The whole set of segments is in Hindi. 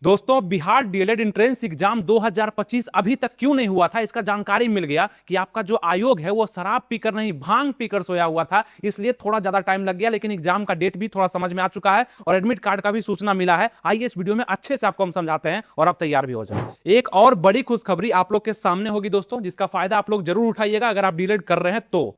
दोस्तों, बिहार डीएलएड एंट्रेंस एग्जाम 2025 अभी तक क्यों नहीं हुआ था, इसका जानकारी मिल गया कि आपका जो आयोग है वो शराब पीकर नहीं भांग पीकर सोया हुआ था, इसलिए थोड़ा ज्यादा टाइम लग गया। लेकिन एग्जाम का डेट भी थोड़ा समझ में आ चुका है और एडमिट कार्ड का भी सूचना मिला है। आइए इस वीडियो में अच्छे से आपको हम समझाते हैं और आप तैयार भी हो जाए। एक और बड़ी खुशखबरी आप लोग के सामने होगी दोस्तों, जिसका फायदा आप लोग जरूर उठाइएगा अगर आप डीएलएड कर रहे हैं तो।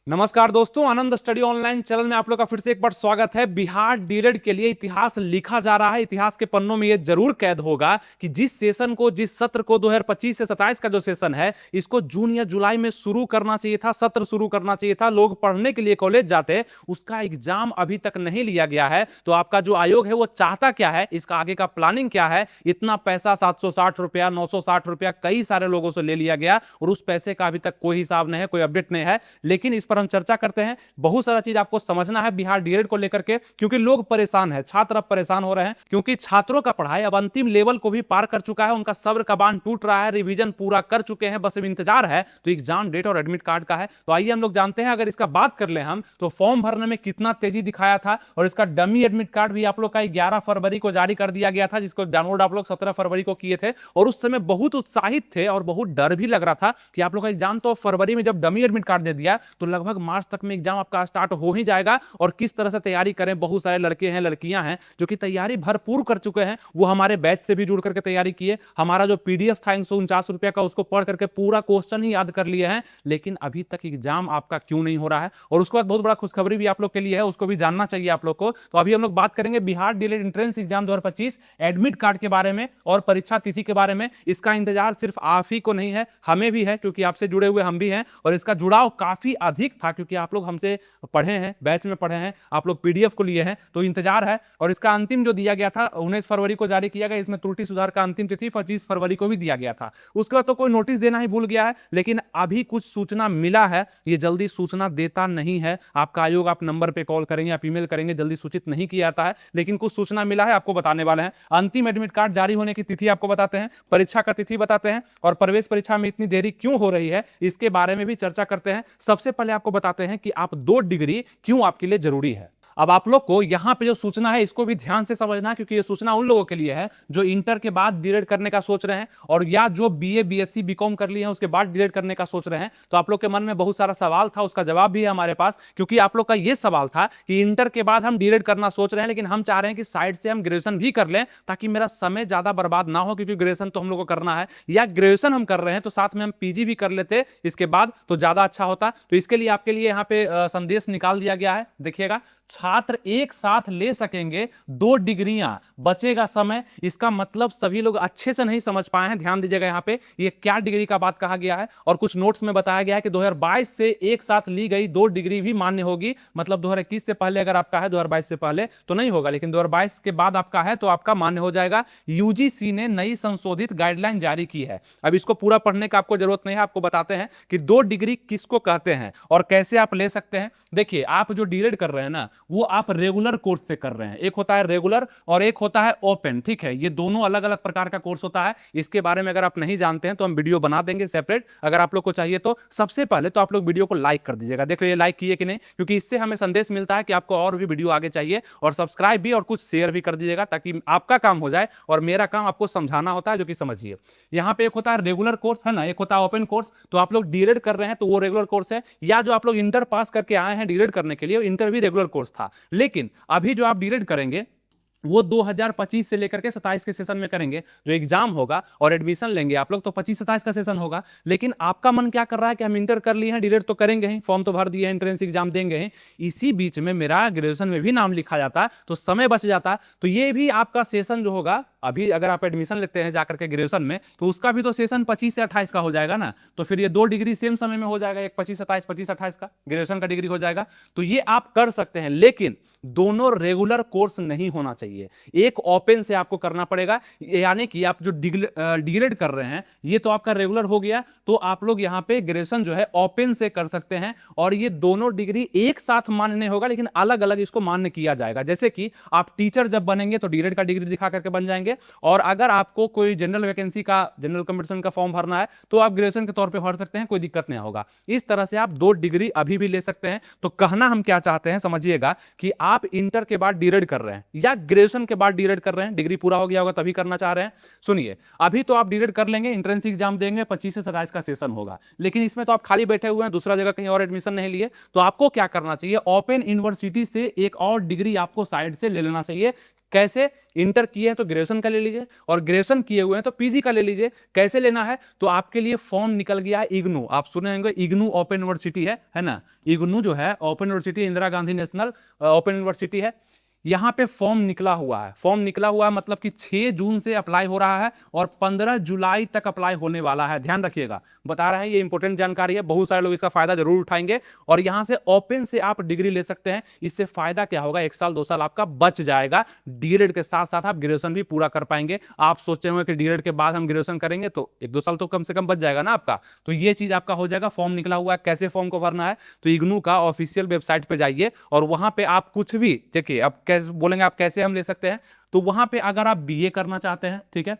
नमस्कार दोस्तों, आनंद स्टडी ऑनलाइन चैनल में आप लोग का फिर से एक बार स्वागत है। बिहार डीएलएड के लिए इतिहास लिखा जा रहा है। इतिहास के पन्नों में यह जरूर कैद होगा कि जिस सेशन को, जिस सत्र को 2025 से 27 का जो सेशन है, इसको जून या जुलाई में शुरू करना चाहिए था, सत्र शुरू करना चाहिए था, लोग पढ़ने के लिए कॉलेज जाते, उसका एग्जाम अभी तक नहीं लिया गया है। तो आपका जो आयोग है वो चाहता क्या है, इसका आगे का प्लानिंग क्या है। इतना पैसा 760 रुपया, 960 रुपया कई सारे लोगों से ले लिया गया और उस पैसे का अभी तक कोई हिसाब नहीं है, कोई अपडेट नहीं है। लेकिन इस पर हम चर्चा करते हैं। बहुत सारा चीज आपको समझना है बिहार डीएलएड को लेकर के, क्योंकि लोग परेशान हैं, छात्र अब परेशान हो रहे हैं, क्योंकि छात्रों का पढ़ाई अब अंतिम लेवल को भी पार कर चुका है। उनका सब्र का बांध टूट रहा है, रिवीजन पूरा कर चुके हैं, बस अब इंतजार है तो एग्जाम डेट और एडमिट कार्ड का है। तो आइए हम लोग जानते हैं। अगर इसका बात कर ले हम, तो फॉर्म भरने में कितना तेजी दिखाया था और इसका डमी एडमिट कार्ड भी आप लोग का 11 फरवरी को जारी कर दिया गया था, जिसको डाउनलोड आप लोग 17 फरवरी को किए थे। और उस समय बहुत उत्साहित थे और बहुत डर भी लग रहा था कि आप लोग का एग्जाम तो फरवरी में जब डमी एडमिट कार्ड दे दिया तो लगभग मार्च तक में एग्जाम आपका स्टार्ट हो ही जाएगा। और किस तरह से तैयारी करें, बहुत सारे लड़के हैं, लड़कियां हैं जो कि तैयारी भरपूर कर चुके हैं। वो हमारे बैच से भी जुड़ करके तैयारी किए। हमारा जो पीडीएफ था 149 रुपया का, उसको पढ़ करके पूरा क्वेश्चन ही याद कर लिए हैं। लेकिन अभी तक एग्जाम आपका क्यों नहीं हो रहा है। और उसके बाद बहुत बड़ा खुशखबरी भी आप लोग के लिए है, उसको भी जानना चाहिए आप लोग को। तो अभी हम लोग बात करेंगे Bihar DElEd entrance exam 2025 admit card के बारे में और परीक्षा तिथि के बारे में। इसका इंतजार सिर्फ आप ही को नहीं है, हमें भी है, क्योंकि आपसे जुड़े हुए हम भी हैं और इसका जुड़ाव काफी अधिक था, क्योंकि आप लोग हमसे पढ़े हैं, बैच में पढ़े हैं, आप लोग पीडीएफ को लिए हैं, तो इंतजार है। और इसका अंतिम जो दिया गया था 19 फरवरी को जारी किया गया। इसमें त्रुटि सुधार का अंतिम तिथि 25 फरवरी को भी दिया गया था। उसके बाद तो कोई नोटिस देना ही भूल गया है। लेकिन अभी कुछ सूचना मिला है, ये जल्दी सूचना देता नहीं है। आपका आयोग, आप नंबर पे कॉल करेंगे, आप ईमेल करेंगे, जल्दी सूचित नहीं किया जाता है। लेकिन कुछ सूचना मिला है, आपको बताने वाले हैं। अंतिम एडमिट कार्ड जारी होने की तिथि आपको बताते हैं, परीक्षा का तिथि बताते हैं, और प्रवेश परीक्षा में इतनी देरी क्यों हो रही है इसके बारे में भी चर्चा करते हैं। सबसे पहले आपको बताते हैं कि आप 2 डिग्री क्यों आपके लिए जरूरी है। अब आप लोग को यहां पे जो सूचना है इसको भी ध्यान से समझना है, क्योंकि ये सूचना उन लोगों के लिए है जो इंटर के बाद डीएलएड करने का सोच रहे हैं, और या जो बीए बीएससी बीकॉम कर लिए हैं उसके बाद डीएलएड करने का सोच रहे हैं। तो आप लोग के मन में बहुत सारा सवाल था, उसका जवाब भी है हमारे पास। क्योंकि आप लोग का ये सवाल था कि इंटर के बाद हम डीएलएड करना सोच रहे हैं, लेकिन हम चाह रहे हैं कि साइड से हम ग्रेजुएशन भी कर लें, ताकि मेरा समय ज्यादा बर्बाद ना हो, क्योंकि ग्रेजुएशन तो हम लोग को करना है। या ग्रेजुएशन हम कर रहे हैं तो साथ में हम पीजी भी कर लेते इसके बाद, तो ज्यादा अच्छा होता। तो इसके लिए आपके लिए यहाँ पे संदेश निकाल दिया गया है, देखिएगा। छात्र एक साथ ले सकेंगे 2 डिग्रियां, बचेगा समय। इसका मतलब सभी लोग अच्छे से नहीं समझ पाए हैं, ध्यान दीजिएगा। यहां पे ये क्या डिग्री का बात कहा गया है, और कुछ नोट्स में बताया गया है कि 2022 से एक साथ ली गई 2 डिग्री भी मान्य होगी। मतलब 2021 से पहले अगर आपका है, 2022 से पहले तो नहीं होगा, लेकिन 2022 के बाद आपका है तो आपका मान्य हो जाएगा। यूजीसी ने नई संशोधित गाइडलाइन जारी की है। अब इसको पूरा पढ़ने का आपको जरूरत नहीं है, आपको बताते हैं कि 2 डिग्री किसको कहते हैं और कैसे आप ले सकते हैं। देखिए, आप जो डीएलएड कर रहे हैं ना, वो आप रेगुलर कोर्स से कर रहे हैं। एक होता है रेगुलर और एक होता है ओपन, ठीक है। ये दोनों अलग अलग प्रकार का कोर्स होता है। इसके बारे में अगर आप नहीं जानते हैं तो हम वीडियो बना देंगे सेपरेट, अगर आप लोग को चाहिए तो। सबसे पहले तो आप लोग वीडियो को लाइक कर दीजिएगा, देख लीजिए लाइक किए कि नहीं, क्योंकि इससे हमें संदेश मिलता है कि आपको और भी वीडियो आगे चाहिए। और सब्सक्राइब भी और कुछ शेयर भी कर दीजिएगा, ताकि आपका काम हो जाए और मेरा काम आपको समझाना होता है, जो कि समझिए। यहां पे एक होता है रेगुलर कोर्स, है ना, एक होता है ओपन कोर्स। तो आप लोग डीएलएड कर रहे हैं तो वो रेगुलर कोर्स है, या जो आप लोग इंटर पास करके आए हैं डीएलएड करने के लिए, इंटर भी रेगुलर कोर्स था। लेकिन अभी जो आप डीएलएड करेंगे वो 2025 से लेकर के 27 के सेशन में करेंगे। जो एग्जाम होगा और एडमिशन लेंगे आप लोग तो 25-27 का सेशन होगा। लेकिन आपका मन क्या कर रहा है कि हम इंटर कर लिए हैं, डीएलएड तो करेंगे ही, फॉर्म तो भर दिए हैं, एंट्रेंस एग्जाम देंगे ही, इसी बीच में मेरा ग्रेजुएशन में भी नाम लिखा जाता तो समय बच जाता। तो ये भी आपका सेशन जो होगा, अभी अगर आप एडमिशन लेते हैं जाकर के ग्रेजुएशन में, तो उसका भी तो सेशन 25 से 28 का हो जाएगा ना। तो फिर ये 2 डिग्री सेम समय में हो जाएगा, एक 25-27, 25-28 का ग्रेजुएशन का डिग्री हो जाएगा। तो ये आप कर सकते हैं, लेकिन दोनों रेगुलर कोर्स नहीं होना चाहिए। एक ओपन से आपको करना पड़ेगा, यानी कि आप जो डीएलएड कर रहे हैं ये तो आपका रेगुलर हो गया, तो आप लोग यहां पे ग्रेजुएशन जो है ओपन से कर सकते हैं। और ये दोनों डिग्री एक साथ मान्य नहीं होगा, लेकिन अलग अलग इसको मान्य किया जाएगा। जैसे कि आप टीचर जब बनेंगे तो डीएलएड का डिग्री दिखा करके बन जाएंगे, और अगर आपको कोई जनरल वैकेंसी का, जनरल कंपटीशन का फॉर्म भरना है तो आप ग्रेजुएशन के तौर पे भर सकते हैं, कोई दिक्कत नहीं होगा। इस तरह से आप 2 डिग्री अभी भी ले सकते हैं। तो कहना हम क्या चाहते हैं समझिएगा, कि आप इंटर के बाद डीएड कर रहे हैं या ग्रेजुएशन के बाद डीएड कर रहे हैं, डिग्री पूरा हो गया होगा तभी करना चाह रहे हैं, सुनिए अभी तो आप डीएड कर लेंगे, एंट्रेंस एग्जाम देंगे, 25 से 27 का सेशन होगा, लेकिन इसमें तो आप खाली बैठे हुए हैं, दूसरा जगह कहीं और एडमिशन नहीं लिए, तो आपको क्या करना चाहिए, ओपन यूनिवर्सिटी से एक और डिग्री आपको साइड से ले लेना चाहिए। कैसे? इंटर किए हैं तो ग्रेजुएशन का ले लीजिए, और ग्रेजुएशन किए हुए हैं तो पीजी का ले लीजिए। कैसे लेना है? तो आपके लिए फॉर्म निकल गया है इग्नू, आप सुने होंगे इग्नू ओपन यूनिवर्सिटी है ना, इग्नू जो है open university, Indira Gandhi national open university है, यहां पे फॉर्म निकला हुआ है। फॉर्म निकला हुआ है मतलब कि 6 जून से अप्लाई हो रहा है और 15 जुलाई तक अप्लाई होने वाला है, ध्यान रखिएगा, बता रहे हैं ये इंपॉर्टेंट जानकारी है, बहुत सारे लोग इसका फायदा जरूर उठाएंगे। और यहां से ओपन से आप डिग्री ले सकते हैं, इससे फायदा क्या होगा, 1 साल 2 साल आपका बच जाएगा, डीएड के साथ साथ आप ग्रेजुएशन भी पूरा कर पाएंगे। आप सोचे हुए कि डीएड के बाद हम ग्रेजुएशन करेंगे तो 1-2 साल तो कम से कम बच जाएगा ना आपका, तो ये चीज आपका हो जाएगा। फॉर्म निकला हुआ है, कैसे फॉर्म को भरना है, तो इग्नू का ऑफिशियल वेबसाइट पे जाइए और वहां पे आप कुछ भी देखिए, अब कैसे बोलेंगे आप कैसे हम ले सकते हैं, तो वहां पे अगर आप बीए करना चाहते हैं, ठीक है,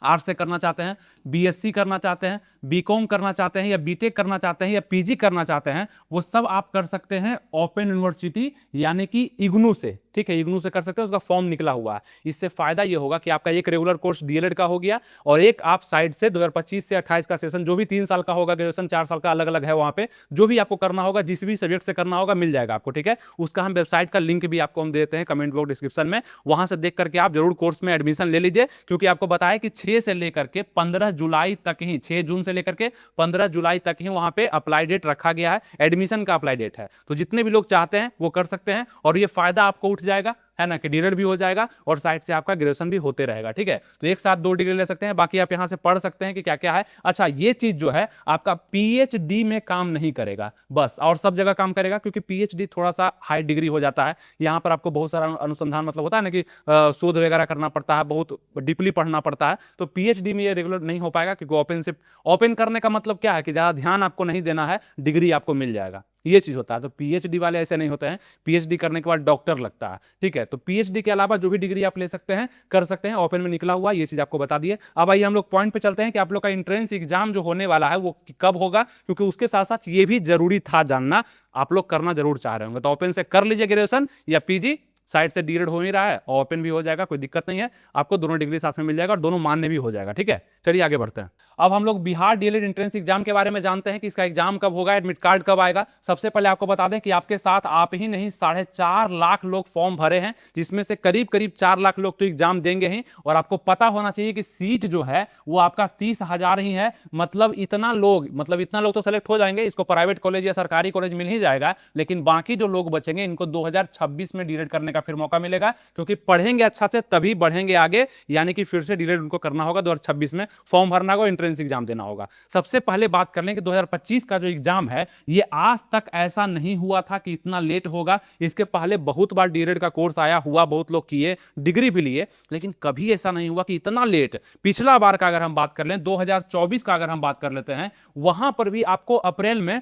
आर्ट्स से करना चाहते हैं, बीएससी करना चाहते हैं, बीकॉम करना चाहते हैं, या बीटेक करना चाहते हैं, या पीजी करना चाहते हैं, वो सब आप कर सकते हैं ओपन यूनिवर्सिटी यानी कि इग्नू से, ठीक है, इग्नू से कर सकते हैं, उसका फॉर्म निकला हुआ है। इससे फायदा ये होगा कि आपका एक रेगुलर कोर्स डीएलएड का हो गया और एक आप साइड से 2025 से 28 का सेशन, जो भी 3 साल का होगा, ग्रेजुएशन 4 साल का अलग अलग है, वहां पे जो भी आपको करना होगा, जिस भी सब्जेक्ट से करना होगा मिल जाएगा आपको, ठीक है। उसका हम वेबसाइट का लिंक भी आपको हम देते हैं कमेंट बॉक्स डिस्क्रिप्शन में, वहां से देख करके आप जरूर कोर्स में एडमिशन ले लीजिए, क्योंकि आपको बताया कि 6 से लेकर के 15 जुलाई तक ही, 6 जून से लेकर के 15 जुलाई तक ही वहां पे अप्लाई डेट रखा गया है, एडमिशन का अप्लाई डेट है, तो जितने भी लोग चाहते हैं वो कर सकते हैं और ये फायदा आपको उठ जाएगा, है ना, कि डीएड भी हो जाएगा और साइड से आपका ग्रेजुएशन भी होते रहेगा, ठीक है। तो एक साथ 2 डिग्री ले सकते हैं, बाकी आप यहां से पढ़ सकते हैं कि क्या क्या है। अच्छा, ये चीज जो है आपका पीएचडी में काम नहीं करेगा बस, और सब जगह काम करेगा, क्योंकि पीएचडी थोड़ा सा हाई डिग्री हो जाता है, यहां पर आपको बहुत सारा अनुसंधान मतलब होता है ना कि शोध वगैरह करना पड़ता है, बहुत डीपली पढ़ना पड़ता है, तो पीएचडी में ये रेगुलर नहीं हो पाएगा, क्योंकि ओपन से, ओपन करने का मतलब क्या है कि ज्यादा ध्यान आपको नहीं देना है, डिग्री आपको मिल जाएगा, ये चीज होता है। तो पीएचडी वाले ऐसे नहीं होते हैं, पीएचडी करने के बाद डॉक्टर लगता है, ठीक है। तो पीएचडी के अलावा जो भी डिग्री आप ले सकते हैं कर सकते हैं, ओपन में निकला हुआ, ये चीज आपको बता दिए। अब आइए हम लोग पॉइंट पे चलते हैं कि आप लोग का एंट्रेंस एग्जाम जो होने वाला है वो कब होगा, क्योंकि उसके साथ साथ ये भी जरूरी था जानना, आप लोग करना जरूर चाह रहे होंगे। तो ओपन से कर लीजिए ग्रेजुएशन या पीजी, साइड से डीएड हो ही रहा है, ओपन भी हो जाएगा, कोई दिक्कत नहीं है, आपको दोनों डिग्री साथ में मिल जाएगा और दोनों मान्य भी हो जाएगा, ठीक है। चलिए आगे बढ़ते हैं। अब हम लोग बिहार डीएलएड एंट्रेंस एग्जाम के बारे में जानते हैं कि इसका एग्जाम कब होगा, एडमिट कार्ड कब आएगा। सबसे पहले आपको बता दें कि आपके साथ आप ही नहीं 4.5 लाख लोग फॉर्म भरे हैं, जिसमें से करीब करीब 4 लाख लोग तो एग्जाम देंगे ही, और आपको पता होना चाहिए कि सीट जो है वो आपका 30,000 ही है, मतलब इतना लोग तो सेलेक्ट हो जाएंगे, इसको प्राइवेट कॉलेज या सरकारी कॉलेज मिल ही जाएगा, लेकिन बाकी जो लोग बचेंगे इनको 2026 में डीएलएड करने का फिर मौका मिलेगा, क्योंकि पढ़ेंगे अच्छा से तभी बढ़ेंगे आगे, यानी कि फिर से डीएलएड उनको करना होगा, 2026 में फॉर्म भरना होगा, एंट्रेंस एग्जाम देना होगा। सबसे पहले बात कर लें कि 2025 का जो एग्जाम है ये आज तक ऐसा नहीं हुआ था कि इतना लेट होगा। इसके पहले बहुत बार डीएलएड का कोर्स आया हुआ, बहुत लोग किए, डिग्री भी लिए, लेकिन कभी ऐसा नहीं हुआ कि इतना लेट। पिछला बार का अगर हम बात कर लें, 2024 का अगर हम बात कर लेते हैं, वहां पर भी आपको अप्रैल में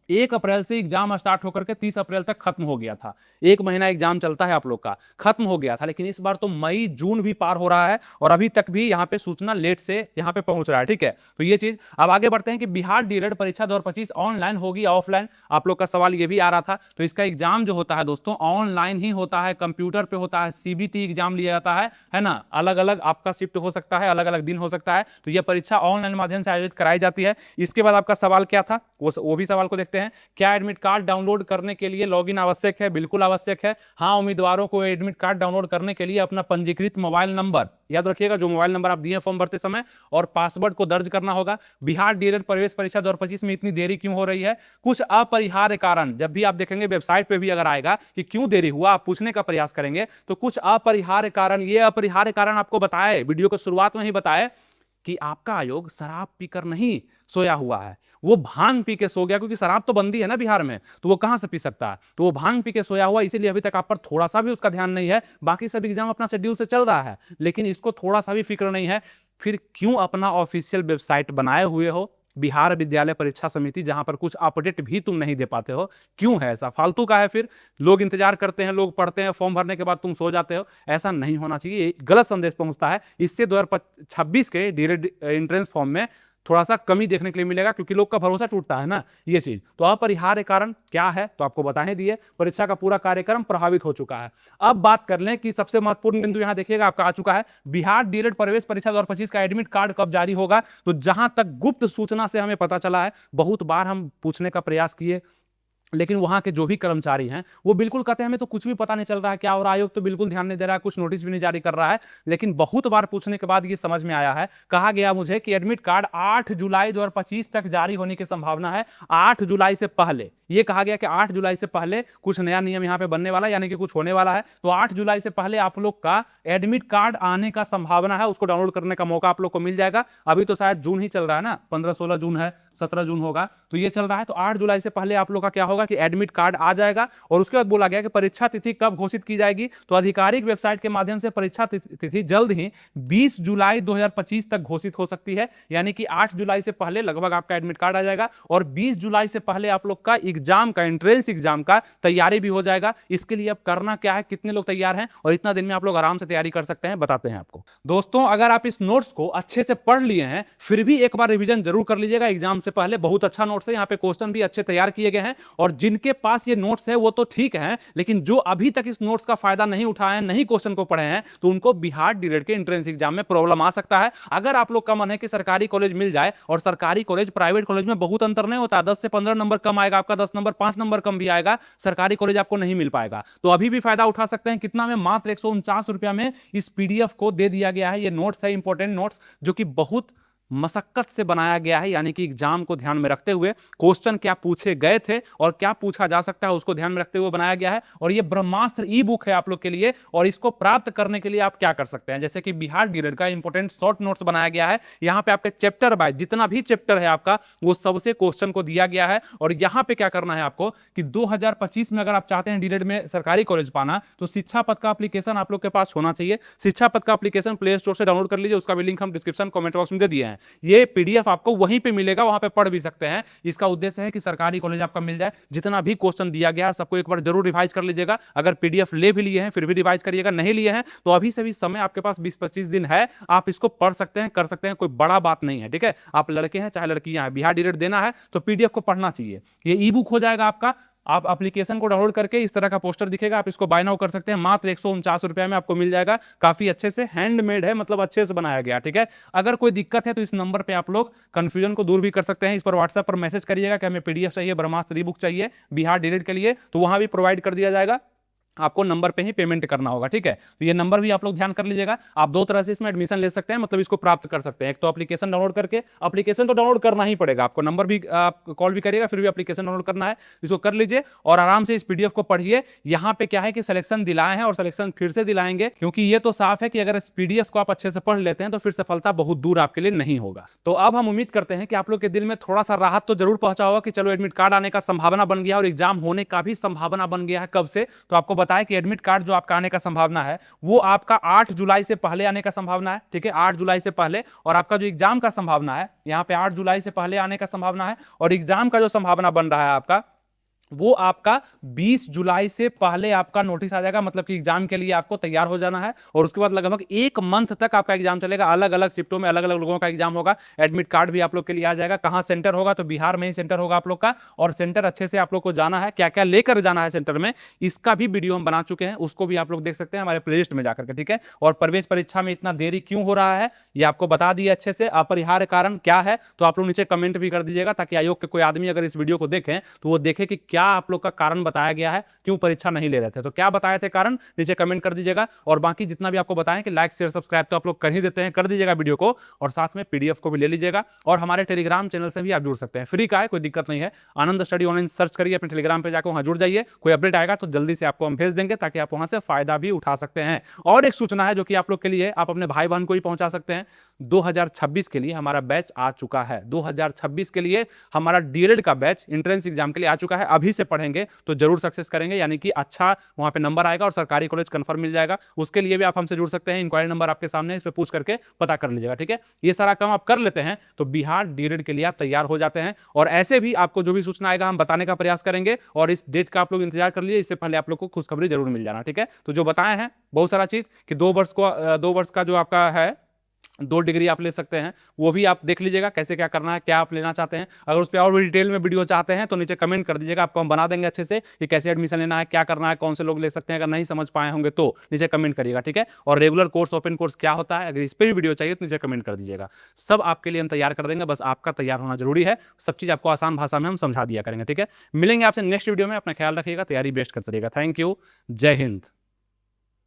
1 अप्रैल से एग्जाम स्टार्ट होकर के 30 अप्रैल तक खत्म हो गया था, 1 महीना एग्जाम चलता है आप लोग का, खत्म हो गया था। लेकिन इस बार तो मई जून भी पार हो रहा है और अभी तक भी यहां पे सूचना लेट से यहां पे पहुंच रहा है, ठीक है। तो ये चीज, अब आगे बढ़ते हैं कि बिहार डीएलएड परीक्षा 2025 ऑनलाइन होगी या ऑफलाइन, आप लोग का सवाल ये भी आ रहा था। तो इसका एग्जाम जो होता है दोस्तों ऑनलाइन ही होता है, कंप्यूटर पे होता है, सीबीटी एग्जाम लिया जाता है ना, अलग अलग आपका शिफ्ट हो सकता है, अलग अलग दिन हो सकता है, तो यह परीक्षा ऑनलाइन माध्यम से आयोजित कराई जाती है। इसके बाद आपका सवाल क्या था, वो भी सवाल को देखते हैं। क्या एडमिट कार्ड डाउनलोड करने के लिए लॉगिन आवश्यक है? बिल्कुल आवश्यक है। हाँ, उम्मीदवारों को एडमिट कार्ड डाउनलोड करने के लिए अपना पंजीकृत मोबाइल नंबर, याद रखिएगा जो मोबाइल नंबर आप दिए फॉर्म भरते समय, और पासवर्ड को दर्ज करना होगा। बिहार डीएलएड प्रवेश परीक्षा 2025 में इतनी देरी क्यों हो रही है? कुछ अपरिहार्य कारण, जब भी आप देखेंगे वेबसाइट पे भी अगर आएगा कि क्यों देरी हुआ, आप पूछने का प्रयास करेंगे तो कुछ अपरिहार्य कारण, ये अपरिहार्य कारण आपको बताए, वीडियो के शुरुआत में ही बताए कि आपका आयोग शराब पीकर नहीं सोया हुआ है, वो भांग पी के सो गया, क्योंकि शराब तो बंदी है ना बिहार में, तो वो कहां से पी सकता है, तो वो भांग पी के सोया हुआ, इसीलिए अभी तक आप पर थोड़ा सा भी उसका ध्यान नहीं है। बाकी सब एग्जाम अपना शेड्यूल से चल रहा है, लेकिन इसको थोड़ा सा भी फिक्र नहीं है। फिर क्यों अपना ऑफिशियल वेबसाइट बनाए हुए हो बिहार विद्यालय परीक्षा समिति, जहां पर कुछ अपडेट भी तुम नहीं दे पाते हो? क्यों है ऐसा? फालतू का है। फिर लोग इंतजार करते हैं, लोग पढ़ते हैं, फॉर्म भरने के बाद तुम सो जाते हो, ऐसा नहीं होना चाहिए, गलत संदेश पहुंचता है। इससे 2026 के डीएलएड एंट्रेंस फॉर्म में थोड़ा सा कमी देखने के लिए मिलेगा, क्योंकि लोग का भरोसा टूटता है ना ये चीज। तो अपरिहार्य कारण क्या है तो आपको बता ही दिए, परीक्षा का पूरा कार्यक्रम प्रभावित हो चुका है। अब बात कर लें कि सबसे महत्वपूर्ण बिंदु यहां देखिएगा आपका आ चुका है, बिहार डीएलएड प्रवेश परीक्षा 2025 का एडमिट कार्ड कब जारी होगा। तो जहां तक गुप्त सूचना से हमें पता चला है, बहुत बार हम पूछने का प्रयास किए, लेकिन वहां के जो भी कर्मचारी हैं वो बिल्कुल कहते हैं हमें तो कुछ भी पता नहीं चल रहा है क्या, और आयोग तो बिल्कुल ध्यान नहीं दे रहा है, कुछ नोटिस भी नहीं जारी कर रहा है। लेकिन बहुत बार पूछने के बाद ये समझ में आया है, कहा गया मुझे कि एडमिट कार्ड 8 जुलाई 2025 तक जारी होने की संभावना है। 8 जुलाई से पहले ये कहा गया कि 8 जुलाई से पहले कुछ नया नियम यहां पे बनने वाला है, यानी कि कुछ होने वाला है। तो 8 जुलाई से पहले आप लोग का एडमिट कार्ड आने का संभावना है, उसको डाउनलोड करने का मौका आप लोग को मिल जाएगा। अभी तो शायद जून ही चल रहा है ना, 15-16 जून है, 17 जून होगा, तो ये चल रहा है। तो 8 जुलाई से पहले आप लोग का क्या होगा कि एडमिट कार्ड आ जाएगा। और उसके बाद बोला गया कि परीक्षा तिथि कब घोषित की जाएगी, तो आधिकारिक वेबसाइट के माध्यम से परीक्षा तिथि जल्द ही 20 जुलाई 2025 तक घोषित हो सकती है, यानी कि 8 जुलाई से पहले लगभग आपका एडमिट कार्ड आ जाएगा, और 20 जुलाई से पहले आप लोग का एग्जाम का, एंट्रेंस एग्जाम का तैयारी भी हो जाएगा। इसके लिए अब करना क्या है, कितने लोग तैयार हैं और इतना दिन में आप लोग आराम से तैयारी कर सकते हैं, बताते हैं आपको। दोस्तों, अगर आप इस नोट्स को अच्छे से पढ़ लिए हैं, फिर भी एक बार रिवीजन जरूर कर लीजिएगा एग्जाम से पहले। बहुत अच्छा नोट्स है, यहाँ पे क्वेश्चन भी अच्छे तैयार किए गए हैं, और जिनके पास ये नोट्स है वो तो ठीक है, लेकिन जो अभी तक इस नोट्स का फायदा नहीं उठाए हैं, नहीं क्वेश्चन को पढ़े हैं, तो उनको बिहार डीएलएड के एंट्रेंस एग्जाम में प्रॉब्लम आ सकता है। अगर आप लोग का मन है कि सरकारी कॉलेज मिल जाए, और सरकारी कॉलेज प्राइवेट कॉलेज में बहुत अंतर नहीं होता, 10 से 15 नंबर कम आएगा आपका, 10 नंबर 5 नंबर कम भी आएगा, सरकारी कॉलेज आपको नहीं मिल पाएगा। तो अभी भी फायदा उठा सकते हैं। कितना में? मात्र 149 रुपया में इस पीडीएफ को दे दिया गया है। ये नोट्स है, इंपॉर्टेंट नोट्स, जो कि बहुत मशक्कत से बनाया गया है, यानी कि एग्जाम को ध्यान में रखते हुए, क्वेश्चन क्या पूछे गए थे और क्या पूछा जा सकता है उसको ध्यान में रखते हुए बनाया गया है। और ये ब्रह्मास्त्र ई बुक है आप लोग के लिए, और इसको प्राप्त करने के लिए आप क्या कर सकते हैं, जैसे कि बिहार डीएलएड का इंपॉर्टेंट शॉर्ट नोट्स बनाया गया है। यहां पे आपके चैप्टर बाय जितना भी चैप्टर है आपका, वो सबसे क्वेश्चन को दिया गया है। और यहां पे क्या करना है आपको कि 2025 में अगर आप चाहते हैं डीएलएड में सरकारी कॉलेज पाना, तो शिक्षा पथ का एप्लीकेशन आप लोग के पास होना चाहिए। शिक्षा पथ का एप्लीकेशन प्ले स्टोर से डाउनलोड कर लीजिए, उसका भी लिंक हम डिस्क्रिप्शन कमेंट बॉक्स में दे दिए हैं। ये पीडीएफ आपको वहीं पे मिलेगा, वहां पे पढ़ भी सकते हैं। इसका उद्देश्य है कि सरकारी कॉलेज आपका मिल जाए। जितना भी क्वेश्चन दिया गया है सबको एक बार जरूर रिवाइज कर लीजिएगा। अगर पीडीएफ ले भी लिए हैं फिर भी रिवाइज करिएगा, नहीं लिए हैं तो अभी से भी समय आपके पास 20-25 दिन है, आप इसको पढ़ सकते हैं, कर सकते हैं, कोई बड़ा बात नहीं है। ठीक है, आप लड़के हैं चाहे लड़कियां हैं, बिहार डीएलएड देना है तो पीडीएफ को पढ़ना चाहिए। ये ई बुक हो जाएगा आपका। आप एप्लीकेशन को डाउनलोड करके इस तरह का पोस्टर दिखेगा, आप इसको बाय नाउ कर सकते हैं। मात्र 149 रुपए में आपको मिल जाएगा। काफी अच्छे से हैंडमेड है, मतलब अच्छे से बनाया गया। ठीक है, अगर कोई दिक्कत है तो इस नंबर पे आप लोग कंफ्यूजन को दूर भी कर सकते हैं। इस पर व्हाट्सएप पर मैसेज करिएगा कि हमें पीडीएफ चाहिए, ब्रह्मास्त्र ई बुक चाहिए बिहार डीएलएड के लिए, तो वहां भी प्रोवाइड कर दिया जाएगा। आपको नंबर पे ही पेमेंट करना होगा। ठीक है, तो ये नंबर भी आप लोग ध्यान कर लीजिएगा। आप दो तरह से इसमें एडमिशन ले सकते हैं, मतलब इसको प्राप्त कर सकते हैं। एक तो एप्लीकेशन डाउनलोड करके, एप्लीकेशन तो डाउनलोड करना ही पड़ेगा आपको, नंबर भी आप कॉल भी करिएगा, फिर भी एप्लीकेशन डाउनलोड करना है, इसको कर लीजिए और आराम से इस पीडीएफ को पढ़िए। यहाँ पे क्या है कि सिलेक्शन दिलाए हैं और सिलेक्शन फिर से दिलाएंगे, क्योंकि ये तो साफ है कि अगर इस पीडीएफ को आप अच्छे से पढ़ लेते हैं तो फिर सफलता बहुत दूर आपके लिए नहीं होगा। तो अब हम उम्मीद करते हैं कि आप लोग के दिल में थोड़ा सा राहत तो जरूर पहुंचा होगा कि चलो एडमिट कार्ड आने का संभावना बन गया और एग्जाम होने का भी संभावना बन गया है। कब से? तो आपको बताया कि एडमिट कार्ड जो आपका आने का संभावना है वो आपका 8 जुलाई से पहले आने का संभावना है। ठीक है, 8 जुलाई से पहले। और आपका जो एग्जाम का संभावना है यहां पे 8 जुलाई से पहले आने का संभावना है, और एग्जाम का जो संभावना बन रहा है आपका वो आपका 20 जुलाई से पहले आपका नोटिस आ जाएगा। मतलब कि एग्जाम के लिए आपको तैयार हो जाना है, और उसके बाद लगभग 1 मंथ तक आपका एग्जाम चलेगा। अलग अलग शिफ्टों में अलग अलग लोगों का एग्जाम होगा। एडमिट कार्ड भी आप लोग के लिए आ जाएगा। कहां सेंटर होगा? तो बिहार में ही सेंटर होगा आप लोग का, और सेंटर अच्छे से आप लोग को जाना है, क्या क्या लेकर जाना है सेंटर में, इसका भी वीडियो हम बना चुके हैं, उसको भी आप लोग देख सकते हैं हमारे प्लेलिस्ट में जाकर के। ठीक है, और प्रवेश परीक्षा में इतना देरी क्यों हो रहा है ये आपको बता दिया अच्छे से। अपरिहार्य कारण क्या है तो आप लोग नीचे कमेंट भी कर दीजिएगा, ताकि आयोग के कोई आदमी अगर इस वीडियो को देखें तो वो देखे कि क्या आप लोग का कारण बताया गया है, क्यों परीक्षा नहीं ले रहे थे। तो क्या बताए थे कारण, नीचे कमेंट कर दीजिएगा। और बाकी जितना भी आपको बताएं कि लाइक शेयर सब्सक्राइब तो आप लोग कर ही देते हैं, कर दीजिएगा वीडियो को, और साथ में पीडीएफ को भी ले लीजिएगा। और हमारे टेलीग्राम चैनल से भी आप जुड़ सकते हैं, फ्री का है, कोई दिक्कत नहीं है। आनंद स्टडी ऑनलाइन सर्च करिए अपने टेलीग्राम पे जाकर, वहां जुड़ जाइए। कोई अपडेट आएगा तो जल्दी से आपको हम भेज देंगे, ताकि आप वहां से फायदा भी उठा सकते हैं। और एक सूचना है जो कि आप लोग के लिए, आप अपने भाई बहन को ही पहुंचा सकते हैं। 2026 के लिए हमारा बैच आ चुका है। 2026 के लिए हमारा डीएलएड का बैच एंट्रेंस एग्जाम के लिए आ चुका है। अभी से पढ़ेंगे तो जरूर सक्सेस करेंगे, यानी कि अच्छा वहां पे नंबर आएगा और सरकारी कॉलेज कंफर्म मिल जाएगा। उसके लिए भी आप हमसे जुड़ सकते हैं। इंक्वायरी नंबर आपके सामने, इस पे पूछ करके पता कर लीजिएगा। ठीक है, ये सारा काम आप कर लेते हैं तो बिहार डीएलएड के लिए आप तैयार हो जाते हैं। और ऐसे भी आपको जो भी सूचना आएगा हम बताने का प्रयास करेंगे, और इस डेट का आप लोग इंतजार कर लीजिए, इससे पहले आप लोग को खुशखबरी जरूर मिल जाना। ठीक है, तो जो बताए हैं बहुत सारा चीज कि 2 वर्ष का जो आपका है 2 डिग्री आप ले सकते हैं, वो भी आप देख लीजिएगा कैसे क्या करना है, क्या आप लेना चाहते हैं। अगर उस पे और भी डिटेल में वीडियो चाहते हैं तो नीचे कमेंट कर दीजिएगा, आपको हम बना देंगे अच्छे से कि कैसे एडमिशन लेना है, क्या करना है, कौन से लोग ले सकते हैं। अगर नहीं समझ पाए होंगे तो नीचे कमेंट करिएगा, ठीक है। और रेगुलर कोर्स, ओपन कोर्स क्या होता है, अगर इस पर भी वीडियो चाहिए तो नीचे कमेंट कर दीजिएगा। सब आपके लिए हम तैयार कर देंगे, बस आपका तैयार होना जरूरी है। सब चीज़ आपको आसान भाषा में हम समझा दिया करेंगे, ठीक है। मिलेंगे आपसे नेक्स्ट वीडियो में, अपना ख्याल रखिएगा, तैयारी बेस्ट करते रहिएगा। थैंक यू, जय हिंद।